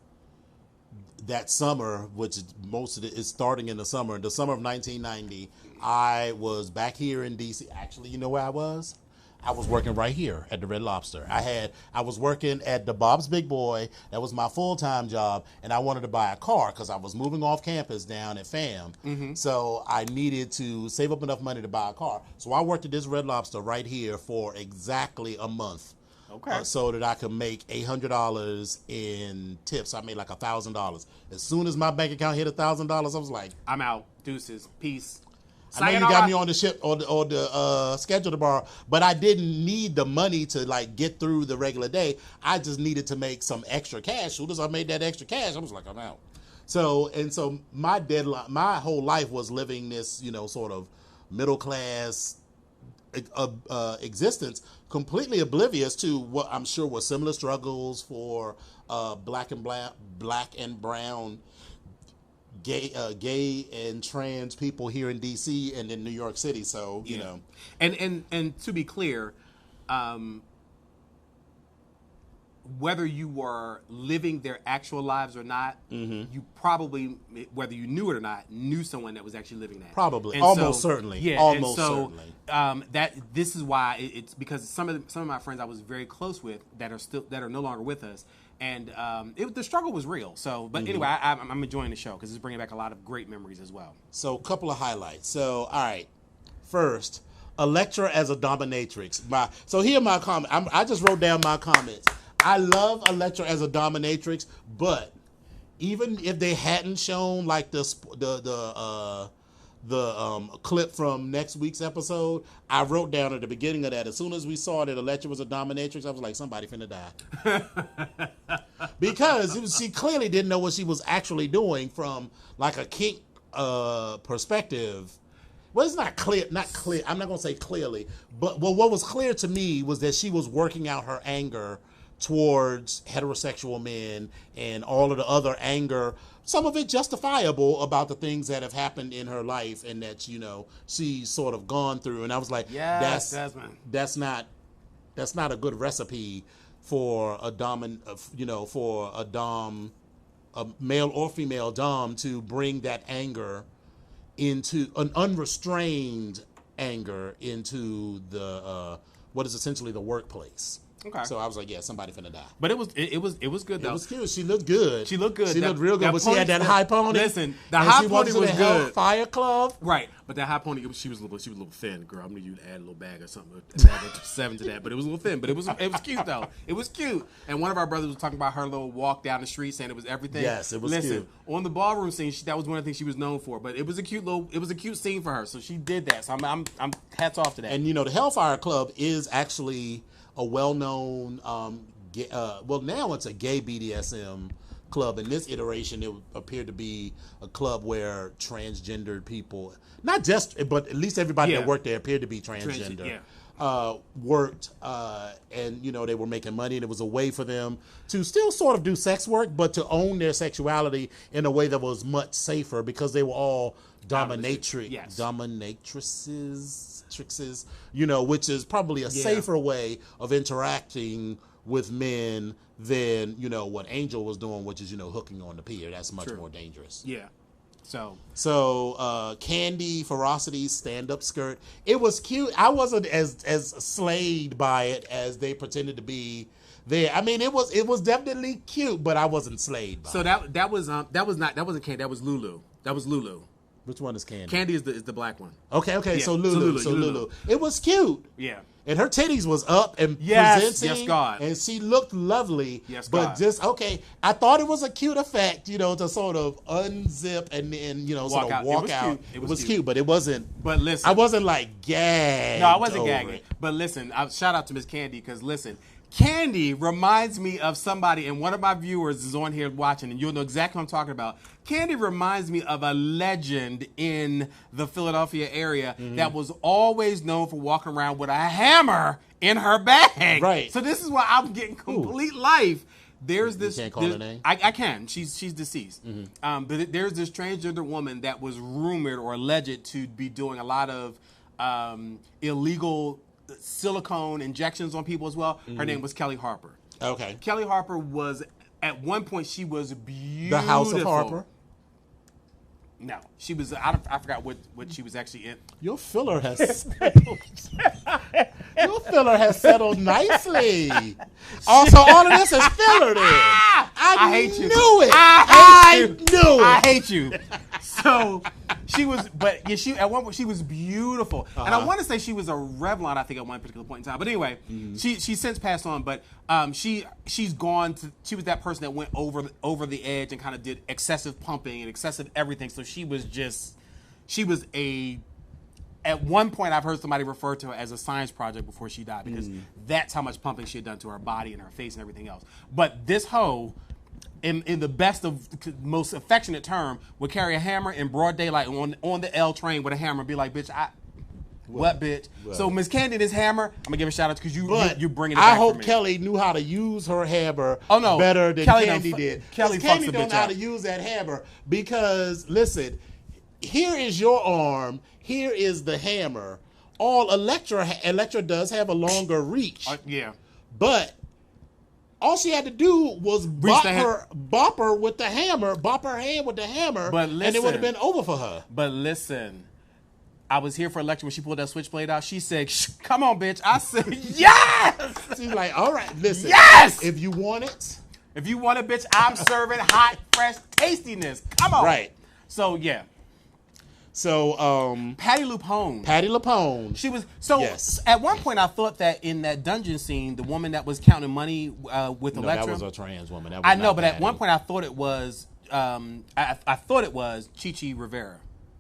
that summer, which most of it is starting in the summer of 1990, I was back here in D.C. Actually, you know where I was? I was working right here at the Red Lobster. I was working at the Bob's Big Boy. That was my full-time job, and I wanted to buy a car because I was moving off campus down at FAM. So I needed to save up enough money to buy a car. So I worked at this Red Lobster right here for exactly a month. Okay. So that I could make $800 in tips. I made like $1,000. As soon as my bank account hit $1,000, I was like, I'm out. Deuces. Peace. I know you got me on the ship or the schedule tomorrow, but I didn't need the money to like get through the regular day. I just needed to make some extra cash. As soon as I made that extra cash, I was like, I'm out. So my deadline, my whole life was living this, sort of middle class existence, completely oblivious to what I'm sure were similar struggles for black and brown, gay and trans people here in D.C. and in New York City. So you know, and to be clear, whether you were living their actual lives or not, you probably, whether you knew it or not, knew someone that was actually living that. Probably, And almost certainly, Yeah, almost and so, certainly. That this is why it's because some of my friends I was very close with that are no longer with us, and the struggle was real. So, but anyway, I'm enjoying the show because it's bringing back a lot of great memories as well. So, a couple of highlights. So, all right, first, Elektra as a dominatrix. So here are my comments. I just wrote down my comments. I love Elektra as a dominatrix, but even if they hadn't shown like the clip from next week's episode, I wrote down at the beginning of that, as soon as we saw that Elektra was a dominatrix, I was like, somebody finna die. Because she clearly didn't know what she was actually doing from like a kink perspective. Well, it's not clear. I'm not going to say clearly, but what was clear to me was that she was working out her anger towards heterosexual men and all of the other anger, some of it justifiable, about the things that have happened in her life and that, you know, she's sort of gone through. And I was like, that's not a good recipe for a male or female dom to bring that anger into an unrestrained anger into the what is essentially the workplace. Okay. So I was like, yeah, somebody finna die. But it was good though. It was cute. She looked good. She looked good. She looked real good. But she had that high pony. Listen, the high pony was good. Fire Club. Right, but that high pony, she was a little thin, girl. I'm gonna you to add a little bag or something, add a 7 to that. But it was a little thin. But it was cute though. It was cute. And one of our brothers was talking about her little walk down the street, saying it was everything. Yes, it was cute. On the ballroom scene, that was one of the things she was known for. But it was a cute scene for her. So she did that. So I'm hats off to that. And you know, the Hellfire Club is actually a well-known, well, now it's a gay BDSM club. In this iteration, it appeared to be a club where transgendered people, not just, but at least everybody that worked there appeared to be transgender. Worked, and you know, they were making money, and it was a way for them to still sort of do sex work, but to own their sexuality in a way that was much safer, because they were all dominatrices, you know, which is probably a safer way of interacting with men than, you know, what Angel was doing, which is, you know, hooking on the pier. That's much more dangerous. Yeah. So Candy Ferocity's stand-up skirt, it was cute. I wasn't as slayed by it as they pretended to be there. I mean, it was definitely cute, but I wasn't slayed by it. So that wasn't Candy. That was Lulu. Which one is Candy? Candy is the black one. Okay. Yeah. So Lulu. It was cute. Yeah. And her titties was up and presenting. Yes, God. And she looked lovely. Yes, but God. I thought it was a cute effect, you know, to sort of unzip and then, you know, walk out. It was cute, but it wasn't. But listen, I wasn't like gagged. No, I wasn't gagging. But listen, shout out to Miss Candy, because listen, Candy reminds me of somebody, and one of my viewers is on here watching, and you'll know exactly what I'm talking about. Candy reminds me of a legend in the Philadelphia area that was always known for walking around with a hammer in her bag. Right. So this is why I'm getting complete life. There's this. You can't call her name? I can. She's deceased. But there's this transgender woman that was rumored or alleged to be doing a lot of illegal silicone injections on people as well. Her name was Kelly Harper. Okay. Kelly Harper was, at one point, she was beautiful. The House of Harper? No, she was. I forgot what she was actually in. Your filler has settled nicely. Also, all of this is filler then. I hate you. Knew it. I knew it. I hate you. So she was, but yeah, she at one point she was beautiful, and I want to say she was a Revlon, I think, at one particular point in time. But anyway, she's since passed on. But she's gone to. She was that person that went over the edge and kind of did excessive pumping and excessive everything. So she was a. At one point, I've heard somebody refer to her as a science project before she died, because that's how much pumping she had done to her body and her face and everything else. But this hoe, in the best of, most affectionate term, would carry a hammer in broad daylight on the L train with a hammer and be like, bitch, What bitch? What? So Miss Candy, this hammer, I'm gonna give a shout out because But you bringing it back I hope for me. Kelly knew how to use her hammer no. better than Kelly Candy done did. Kelly 'Cause fucks Candy the don't bitch know how up. to use that hammer because, listen, here is your arm. Here is the hammer. Electra does have a longer reach, Yeah. but all she had to do was bop the her with the hammer, bop her hand with the hammer, But and it would have listen. been over for her. But listen, I was here for Electra when she pulled that switchblade out. She said, Shh, "Come on, bitch." I said, "Yes." She's like, all right, listen. Yes! If you want it. If you want it, bitch, I'm serving hot, fresh tastiness. Come on. Right. So yeah, So, Patty LuPone. Patty LuPone. She was Yes. At one point, I thought that in that dungeon scene, the woman that was counting money with No, Electra. that was a trans woman. That was I know, not but at Patty. one point, I thought it was. I thought it was Chi Rivera.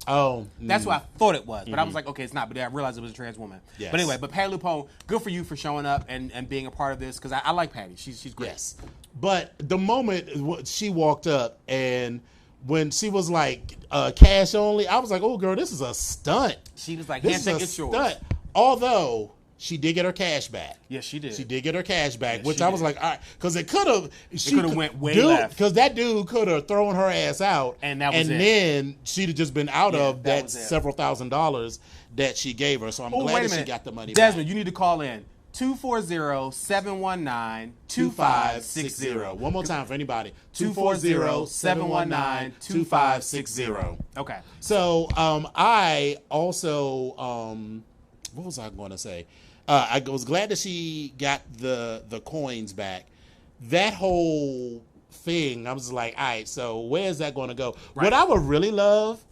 Oh, That's what I thought it was, but I was like, okay, it's not. But then I realized it was a trans woman. Yes. But anyway, but Patty LuPone, good for you for showing up and being a part of this because I like Patty. She's great. yes. But the moment she walked up and when she was like cash only, I was like, oh girl, this is a stunt. She was like, This handshake, is a it's yours. stunt. Although she did get her cash back. Yes, she did. She did get her cash back, Yes, which she I was did. like, all right, because it could have. She coulda went way left. Because that dude could have thrown her ass out, And that was it. then she'd have just been out Yeah, of that that was it. several $1,000s that she gave her. So I'm Oh, glad wait a that she minute. got the money Desmond, back. you need to call in 240-719-2560. One more time for anybody. 240-719-2560. Okay. So I also what was I going to say? I was glad that she got the coins back. That whole thing, I was like, all right, so where's that going to go? Right. What I would really love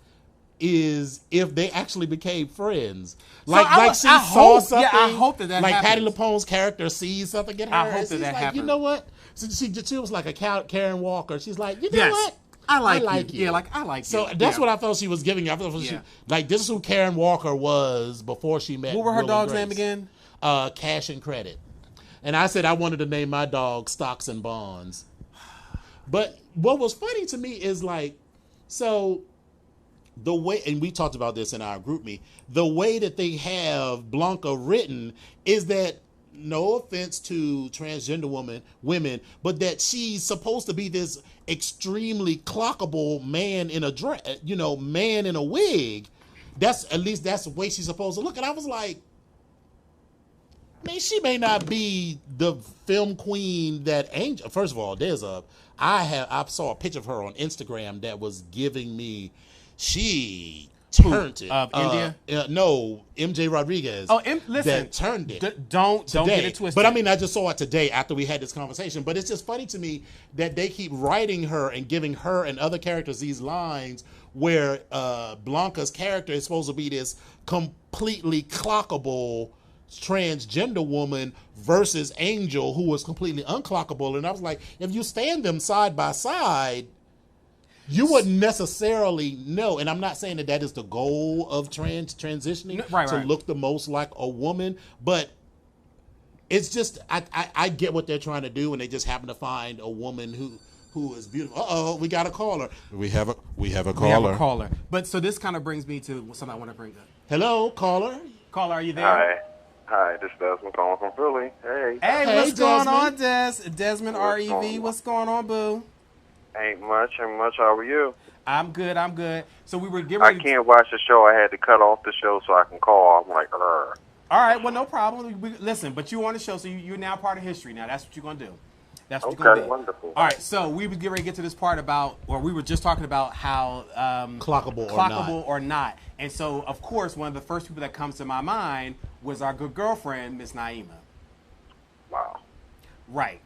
is if they actually became friends. I Like would- she I saw hope- something. yeah, I hope that like Patty happens. LuPone's character sees something in her. I hope and that she's that like, you happens. know what? So she was like a Karen Walker. She's like, you know Yes. what? I like you. Yeah, like, I like So you. that's Yeah. what I felt she was giving you. I thought she, Yeah. like this is who Karen Walker was before she met. What were her Will and dog's Grace. name again? Cash and Credit. And I said I wanted to name my dog Stocks and Bonds. But what was funny to me is like, so the way, and we talked about this in our group me, the way that they have Blanca written is that, no offense to transgender women, but that she's supposed to be this extremely clockable man in a man in a wig. That's the way she's supposed to look. And I was like, man, she may not be the film queen that Angel. First of all, I saw a picture of her on Instagram that was giving me. She turned it. Of India? No, MJ Rodriguez. Oh, listen. That turned it. Don't today. get it twisted. But I mean, I just saw it today after we had this conversation. But it's just funny to me that they keep writing her and giving her and other characters these lines where Blanca's character is supposed to be this completely clockable transgender woman versus Angel, who was completely unclockable. And I was like, if you stand them side by side, you wouldn't necessarily know. And I'm not saying that is the goal of transitioning to look the most like a woman, but it's just I get what they're trying to do, and they just happen to find a woman who is beautiful. Uh-oh, we got a caller. We have a caller. We have a caller. But so this kind of brings me to something I want to bring up. Hello, caller. Caller, are you there? Hi, this is Desmond calling from Philly. Hey, what's going on, Desmond? Desmond What's REV, going on? what's going on, boo? ain't much. How are you? I'm good. So we were getting I ready to... can't watch the show. I had to cut off the show so I can call. I'm like, All right, well, no problem. Listen, but you on the show, so you're now part of history now. That's what you're going to do. That's what you're going to Okay, do. wonderful. All right, so we were getting ready to get to this part about, or we were just talking about how... Clockable or not. And so, of course, one of the first people that comes to my mind was our good girlfriend, Miss Naima. Wow. Right.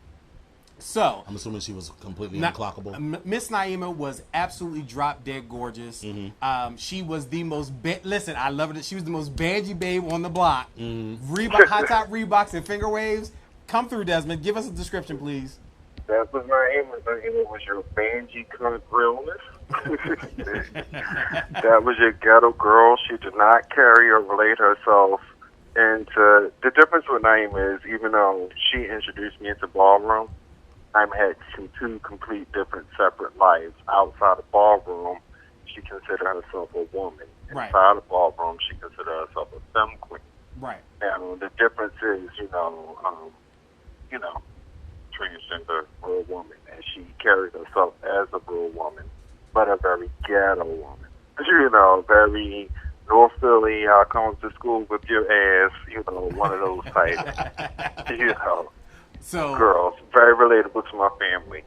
So... I'm assuming she was completely unclockable. Miss Naima was absolutely drop dead gorgeous. Mm-hmm. She was the most listen, I love it. She was the most bangy babe on the block. Mm-hmm. Reebok, high top Reeboks and finger waves. Come through, Desmond. Give us a description, please. That was my aim. It was your Banji realness. That was your ghetto girl. She did not carry or relate herself into... The difference with Naima is, even though she introduced me into ballroom, Naima had two complete different separate lives. Outside of ballroom, she considered herself a woman. Right. Inside the ballroom, she considered herself a femme queen. Right. Now, the difference is, you know, transgender real woman, and she carried herself as a real woman, but a very ghetto woman. You know, very North Philly, comes to school with your ass, one of those type, So girls. Very relatable to my family.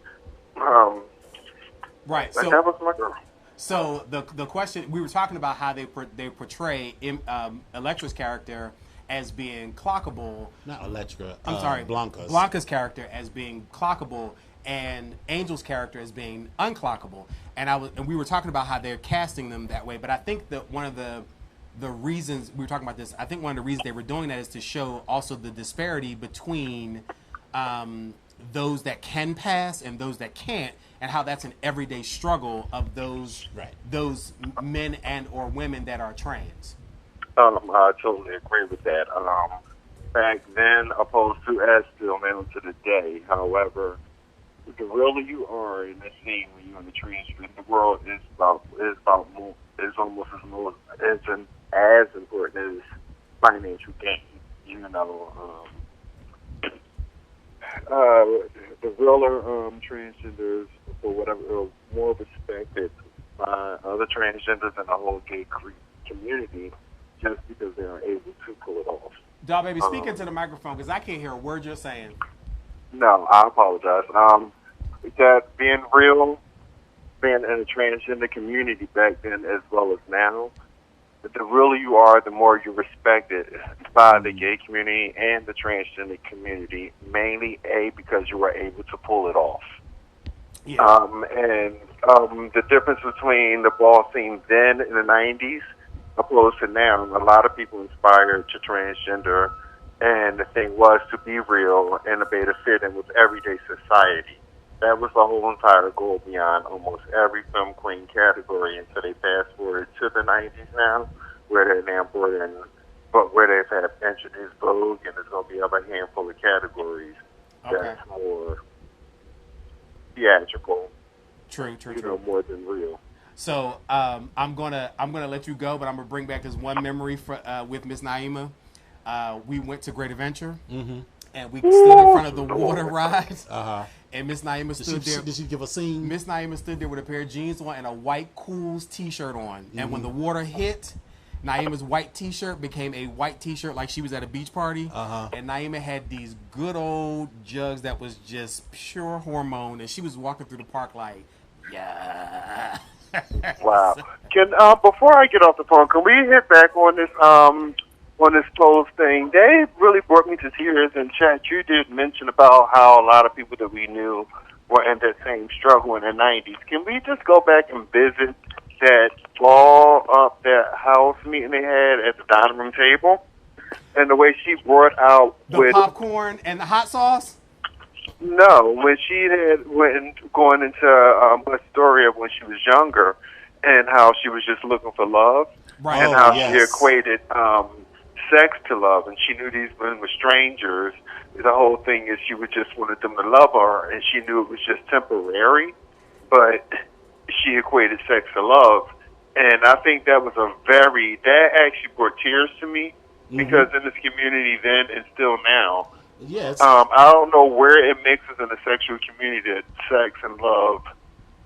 right. But So that was my girl. So the question, we were talking about how they portray Electra's character as being clockable. Not Electra. I'm sorry, Blanca's. Blanca's character as being clockable, and Angel's character as being unclockable. And we were talking about how they're casting them that way. But I think that one of the reasons we were talking about this, I think one of the reasons they were doing that is to show also the disparity between those that can pass and those that can't, and how that's an everyday struggle of those men and or women that are trans. I totally agree with that. Back then, opposed to as still now to the day. However, the realer you are in the scene when you're in the transgender world is almost as important as financial gain. The realer transgenders, for whatever, are more respected by other transgenders and the whole gay community, just because they are able to pull it off. Dog baby, speak into the microphone because I can't hear a word you're saying. No, I apologize. That being real, being in the transgender community back then as well as now, the realer you are, the more you're respected by the gay community and the transgender community, mainly because you were able to pull it off. Yeah. The difference between the ball scene then in the 90s opposed to now, a lot of people inspired to transgender, and the thing was to be real and to be able to fit in with everyday society. That was the whole entire goal beyond almost every film queen category until they fast forward to the 90s now, where they're now brought in, but where they've had introduced Vogue, and there's going to be a handful of categories that's more theatrical. True. More than real. So I'm gonna let you go, but I'm gonna bring back this one memory with Miss Naima. We went to Great Adventure, and we stood in front of the water ride. And Miss Naima stood there. Did she give a scene? Miss Naima stood there with a pair of jeans on and a white Cools T-shirt on. And when the water hit, Naima's white T-shirt became a white T-shirt like she was at a beach party. And Naima had these good old jugs that was just pure hormone, and she was walking through the park like, yeah. Wow. Can before I get off the phone, can we hit back on this polls thing? They really brought me to tears in chat. You did mention about how a lot of people that we knew were in that same struggle in the 90s. Can we just go back and visit that that house meeting they had at the dining room table? And the way she brought out the popcorn and the hot sauce? No, when she going into her story of when she was younger and how she was just looking for love, right? And how she equated sex to love, and she knew these men were strangers. The whole thing is she just wanted them to love her, and she knew it was just temporary, but she equated sex to love. And I think that was that actually brought tears to me, because in this community then and still now, yes, I don't know where it mixes in the sexual community that sex and love,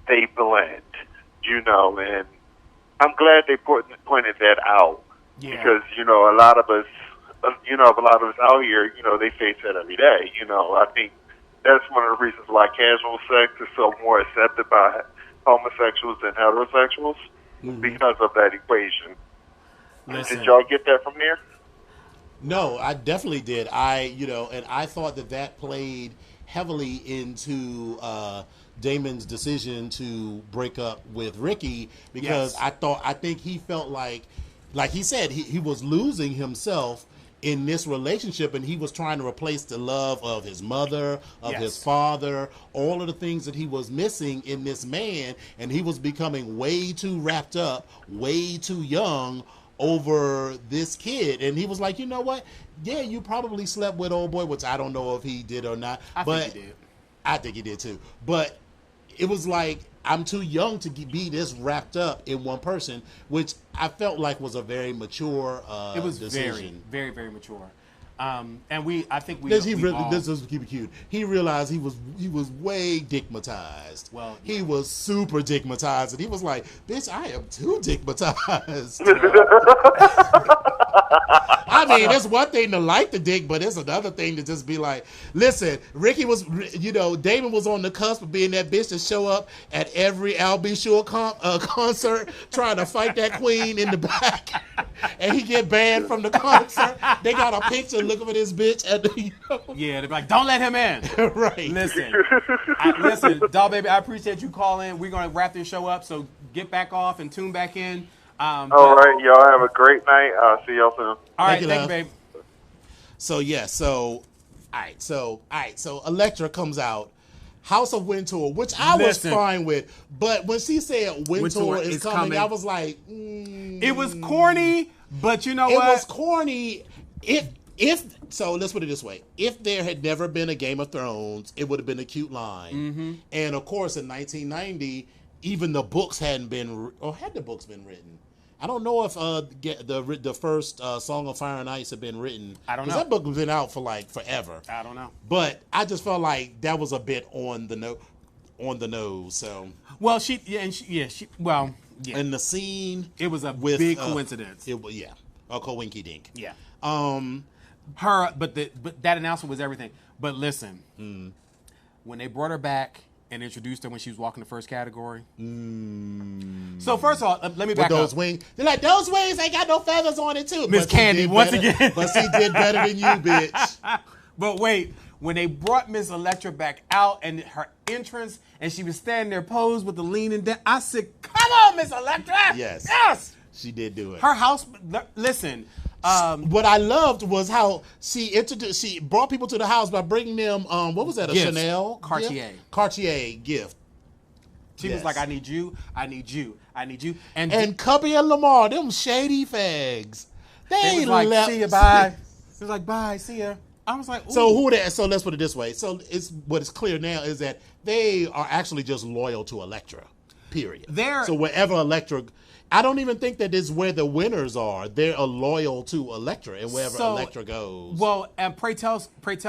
they blend, and I'm glad they pointed that out. Yeah. Because, a lot of us out here, they face that every day. I think that's one of the reasons why casual sex is so more accepted by homosexuals than heterosexuals, because of that equation. Listen. Did y'all get that from there? No, I definitely did. And I thought that played heavily into Damon's decision to break up with Ricky, because I think he felt like he said, he was losing himself in this relationship, and he was trying to replace the love of his mother, of his father, all of the things that he was missing in this man, and he was becoming way too wrapped up, way too young over this kid. And he was like, you know what? Yeah, you probably slept with old boy, which I don't know if he did or not. I think he did. I think he did too. But it was like, I'm too young to be this wrapped up in one person, which I felt like was a very mature It was decision. very, very, very mature. And I think we. This all, is keep it cute. He realized he was way dickmatized. Well, he was super dickmatized, and he was like, "Bitch, I am too dickmatized." I mean, it's one thing to like the dick, but it's another thing to just be like, "Listen, Ricky was, Damon was on the cusp of being that bitch to show up at every Al B. Sure concert, trying to fight that queen in the back, and he get banned from the concert. They got a picture looking for this bitch at the, Yeah, they're like, don't let him in. right. Listen, Dog Baby, I appreciate you calling. We're going to wrap this show up, so get back off and tune back in. All right, y'all have a great night. I'll see y'all soon. All right, Thank you, thank you, babe. So yeah, all right, so Elektra comes out, House of Wintour, which I was fine with, but when she said Wintour is coming, I was like, It was corny, but you know what? It was corny. So let's put it this way: if there had never been a Game of Thrones, it would have been a cute line. Mm-hmm. And of course, in 1990, even the books hadn't been, or had the books been written? I don't know if the first Song of Fire and Ice had been written. I don't know. Because that book has been out for like forever. I don't know. But I just felt like that was a bit on the nose. So Well, yeah. And the scene, It was a with, big coincidence. It was a coinky dink. Yeah. Um, But that announcement was everything. But listen, when they brought her back and introduced her when she was walking the first category. So first of all, let me back with those up. wings, they're like, those wings ain't got no feathers on it too. Miss Candy, once again. But she did better than you, bitch. But wait, when they brought Miss Elektra back out and her entrance, and she was standing there posed with the leaning down, I said, "Come on, Miss Elektra!" Yes. Yes. She did do it. Her house. Listen. What I loved was how she brought people to the house by bringing them, what was that, a Gifts. Chanel Cartier. gift? Cartier gift. She was like, "I need you, I need you, I need you," And Cubby and Lamar, them shady fags. they was like, "See ya, bye." It was like, "Bye, see ya." I was like, ooh. So let's put it this way. So what is clear now is that they are actually just loyal to Elektra. Period. So wherever Elektra, I don't even think that is where the winners are. They're loyal to Elektra, and wherever Elektra goes. Well, and Pray Tell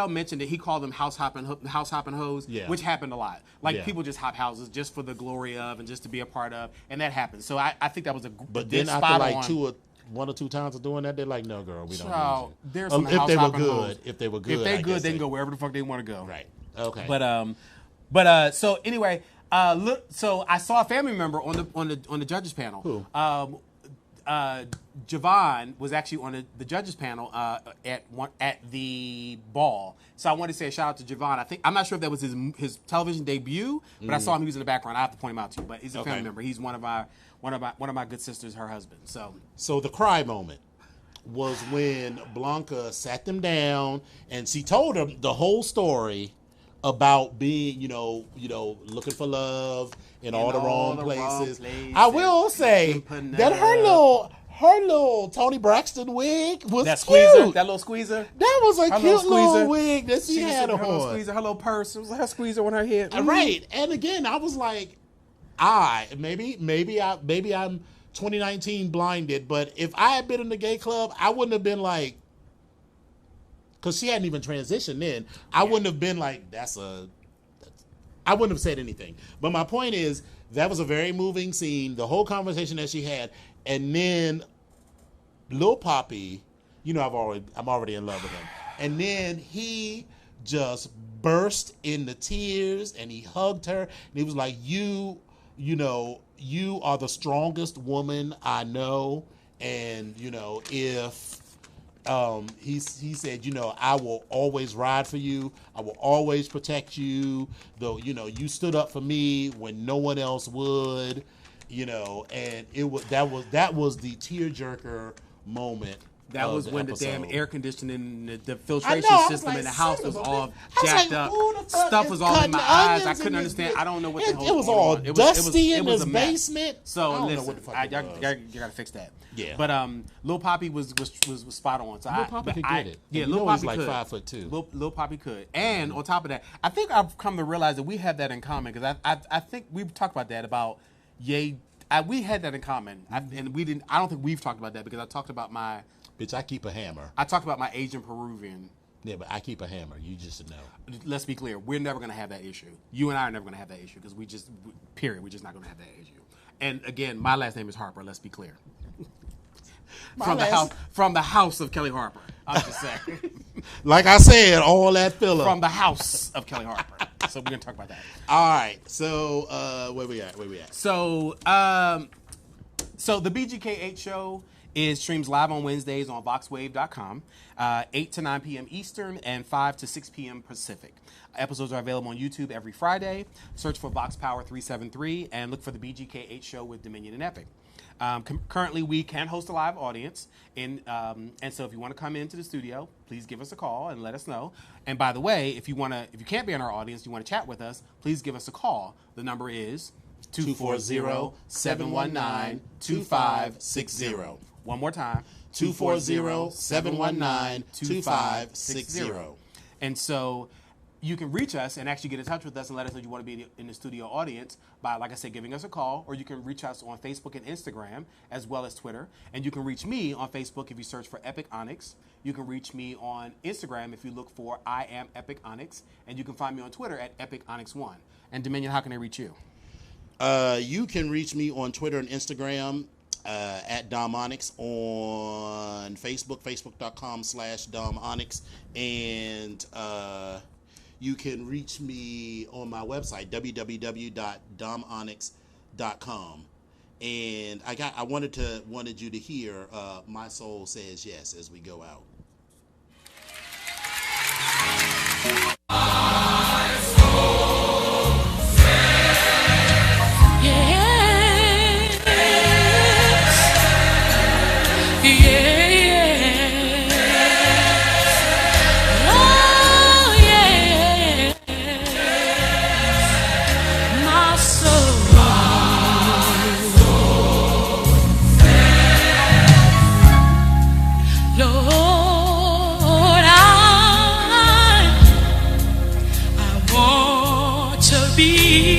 mentioned that he called them house hopping hoes, which happened a lot. Like people just hop houses just for the glory of and just to be a part of, and that happened. So I think that was but then after like one or two times of doing that, they're like, "No, girl, we don't need you." There's some if they were house-hopping good, hoes. if they were good, If they good, they can go wherever the fuck they want to go. Right. Okay. But so anyway, look. So I saw a family member on the judges panel. Who? Javon was actually on the judges panel at the ball. So I wanted to say a shout out to Javon. I'm not sure if that was his television debut, but I saw him. He was in the background. I have to point him out to you, but he's a family member. He's one of my good sisters, her husband. So the cry moment was when Blanca sat them down and she told them the whole story about being, looking for love in all the wrong places. I will say that her little Toni Braxton wig was cute. That little squeezer. That was a cute little wig that she had on. Her little purse. It was her squeezer on her head. Right. And again, I was like, maybe I'm 2019 blinded, but if I had been in the gay club, I wouldn't have been like, because she hadn't even transitioned then. I wouldn't have been like, I wouldn't have said anything. But my point is, that was a very moving scene, the whole conversation that she had. And then Lil Poppy, I'm already in love with him. And then he just burst into tears and he hugged her. And he was like, you are the strongest woman I know. And, if... he said, I will always ride for you. I will always protect you. Though, you stood up for me when no one else would, and that was the tearjerker moment That of was the when episode. the damn air conditioning, the I filtration know, I was system like, in the house son was of a all bitch. I was jacked like, up. who the fuck Stuff is was all in my cutting eyes. I onions couldn't in understand. this I don't know what the hell It was going all on. dusty in it was this a mess. basement. So I don't know listen, what the fuck it was. you gotta fix that. Yeah. But Lil Poppy was spot on. So Lil Poppy could get it. Yeah, And Lil you know he's Poppy like could. 5'2". Lil Poppy could. And on top of that, I think I've come to realize that we have that in common because I think we've talked about that about Ye. We had that in common, and we didn't. I don't think we've talked about that because I talked about my Asian Peruvian. Yeah, but I keep a hammer. You just know. Let's be clear. We're never going to have that issue. You and I are never going to have that issue because we're just not going to have that issue. And again, my last name is Harper. Let's be clear. From the house of Kelly Harper. I'm just saying. Like I said, all that filler. From the house of Kelly Harper. So we're going to talk about that. All right. So where we at? So the BGK8 show streams live on Wednesdays on VoxWave.com, 8 to 9 p.m. Eastern and 5 to 6 p.m. Pacific. Episodes are available on YouTube every Friday. Search for Vox Power 373 and look for the BGK8 show with Dominion and Epic. Currently, we can host a live audience, and so if you want to come into the studio, please give us a call and let us know. And by the way, if you can't be in our audience, you want to chat with us, please give us a call. The number is 240-719-2560. One more time, 240-719-2560. And so you can reach us and actually get in touch with us and let us know you want to be in the studio audience by, like I said, giving us a call, or you can reach us on Facebook and Instagram as well as Twitter. And you can reach me on Facebook if you search for Epic Onyx. You can reach me on Instagram if you look for I Am Epic Onyx. And you can find me on Twitter at Epic Onyx1. And Dominion, how can they reach you? You can reach me on Twitter and Instagram at Dom Onyx, on Facebook, facebook.com/Dom Onyx, and you can reach me on my website, www.domonyx.com. And I wanted you to hear My Soul Says Yes as we go out. Be